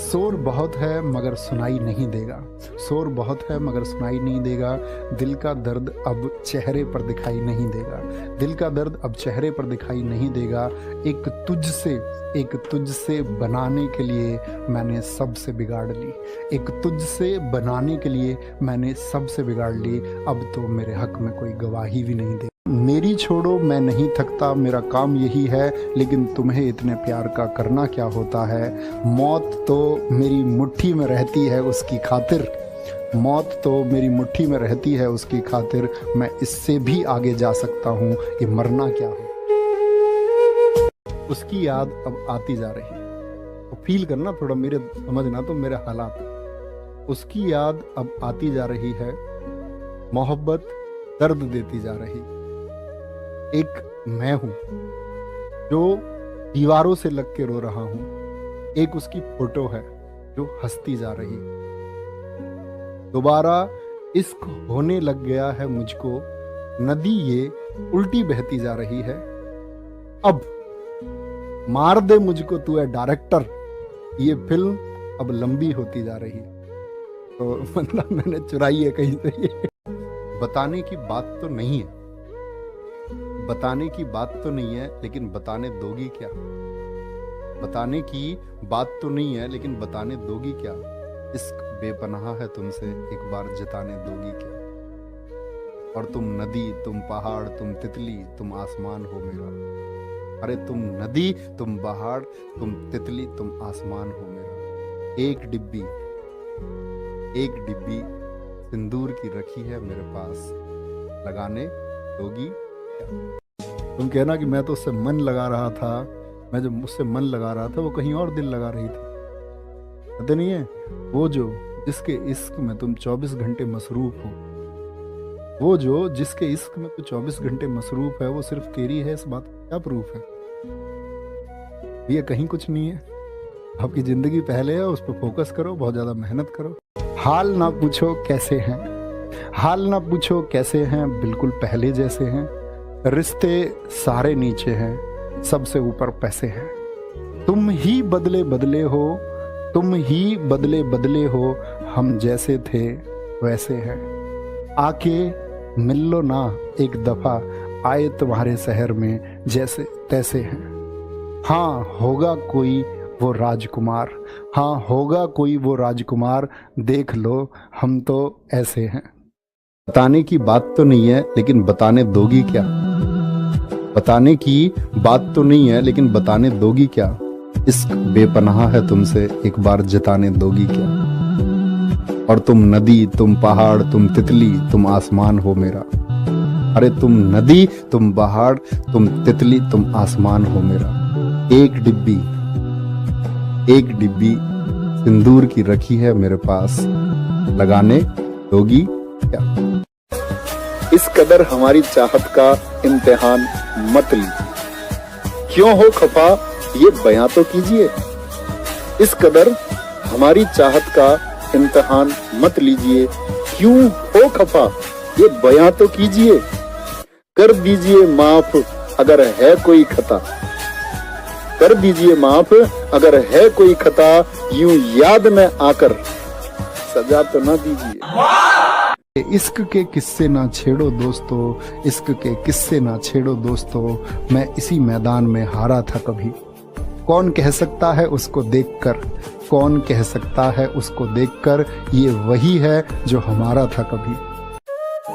शोर बहुत है मगर सुनाई नहीं देगा, शोर बहुत है मगर सुनाई नहीं देगा। दिल का दर्द अब चेहरे पर दिखाई नहीं देगा, दिल का दर्द अब चेहरे पर दिखाई नहीं देगा। एक तुझसे बनाने के लिए मैंने सबसे बिगाड़ ली, एक तुझसे बनाने के लिए मैंने सबसे बिगाड़ ली। अब तो मेरे हक में कोई गवाही भी नहीं दे। मेरी छोड़ो मैं नहीं थकता, मेरा काम यही है, लेकिन तुम्हें इतने प्यार का करना क्या होता है। मौत तो मेरी मुट्ठी में रहती है उसकी खातिर, मौत तो मेरी मुट्ठी में रहती है उसकी खातिर। मैं इससे भी आगे जा सकता हूँ, ये मरना क्या हो। उसकी याद अब आती जा रही है, तो फील करना थोड़ा, मेरे समझना तो मेरे हालात। उसकी याद अब आती जा रही है, मोहब्बत दर्द देती जा रही। एक मैं हूं जो दीवारों से लग के रो रहा हूं, एक उसकी फोटो है जो हंसती जा रही। दोबारा इश्क होने लग गया है मुझको, नदी ये उल्टी बहती जा रही है। अब मार दे मुझको तू है डायरेक्टर, ये फिल्म अब लंबी होती जा रही। तो मतलब मैंने चुराई है कहीं से ये। बताने की बात तो नहीं है, बताने की बात तो नहीं है, लेकिन बताने दोगी क्या। बताने की बात तो नहीं है, लेकिन बताने दोगी क्या। इश्क बेपनाह है तुमसे, एक बार जताने दोगी क्या। और तुम नदी, तुम पहाड़, तुम तितली, तुम आसमान हो मेरा। अरे तुम नदी, तुम पहाड़, तुम तितली, तुम आसमान हो मेरा। एक डिब्बी सिंदूर की रखी है मेरे पास, लगाने दोगी क्या। तुम कहना कि मैं तो उससे मन लगा रहा था, मैं जब मुझसे मन लगा रहा था वो कहीं और दिल लगा रही थी। पता नहीं है वो जो जिसके इश्क में तुम 24 घंटे मसरूफ हो, वो जो जिसके इश्क में तुम 24 घंटे मसरूफ है, वो सिर्फ तेरी है, इस बात का क्या प्रूफ है। ये कहीं कुछ नहीं है, आपकी जिंदगी पहले है, उस पर फोकस करो, बहुत ज्यादा मेहनत करो। हाल ना पूछो कैसे हैं, हाल ना पूछो कैसे हैं, बिल्कुल पहले जैसे हैं। रिश्ते सारे नीचे हैं, सबसे ऊपर पैसे हैं। तुम ही बदले बदले हो, तुम ही बदले बदले हो, हम जैसे थे वैसे हैं। आके मिल लो ना एक दफा, आए तुम्हारे शहर में जैसे तैसे हैं। हाँ होगा कोई वो राजकुमार, हाँ होगा कोई वो राजकुमार, देख लो हम तो ऐसे हैं। बताने की बात तो नहीं है, लेकिन बताने दोगी क्या। बताने की बात तो नहीं है, लेकिन बताने दोगी क्या। इश्क बेपनाह है तुमसे, एक बार जताने दोगी क्या। और तुम नदी, तुम पहाड़, तुम तितली, तुम आसमान हो मेरा। अरे तुम नदी, तुम पहाड़, तुम तितली, तुम आसमान हो मेरा। एक डिब्बी सिंदूर की रखी है मेरे पास, लगाने दोगी क्या। इस कदर हमारी चाहत का इम्तिहान मत ली, क्यों हो खफा ये बयां तो कीजिए। इस कदर हमारी चाहत का इम्तिहान मत लीजिए, क्यों हो खफा ये बयां तो कीजिए। कर दीजिए माफ अगर है कोई खता, कर दीजिए माफ अगर है कोई खता, यूं याद में आकर सजा तो ना दीजिए। इश्क के किस्से ना छेड़ो दोस्तों, इश्क के किस्से ना छेड़ो दोस्तों, मैं इसी मैदान में हारा था कभी। कौन कह सकता है उसको देखकर, कौन कह सकता है उसको देखकर, ये वही है जो हमारा था कभी।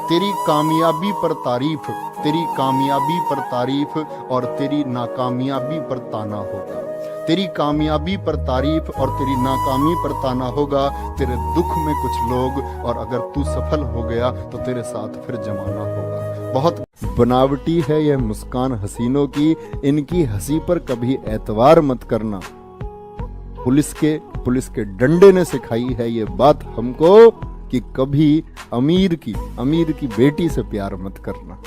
तेरी कामयाबी पर तारीफ, तेरी कामयाबी पर तारीफ, और तेरी नाकामयाबी पर ताना होगा। तेरी कामयाबी पर तारीफ और तेरी नाकामी पर ताना होगा। तेरे दुख में कुछ लोग, और अगर तू सफल हो गया तो तेरे साथ फिर जमाना होगा। बहुत बनावटी है यह मुस्कान हसीनों की, इनकी हंसी पर कभी एतवार मत करना। पुलिस के डंडे ने सिखाई है ये बात हमको, कि कभी अमीर की बेटी से प्यार मत करना।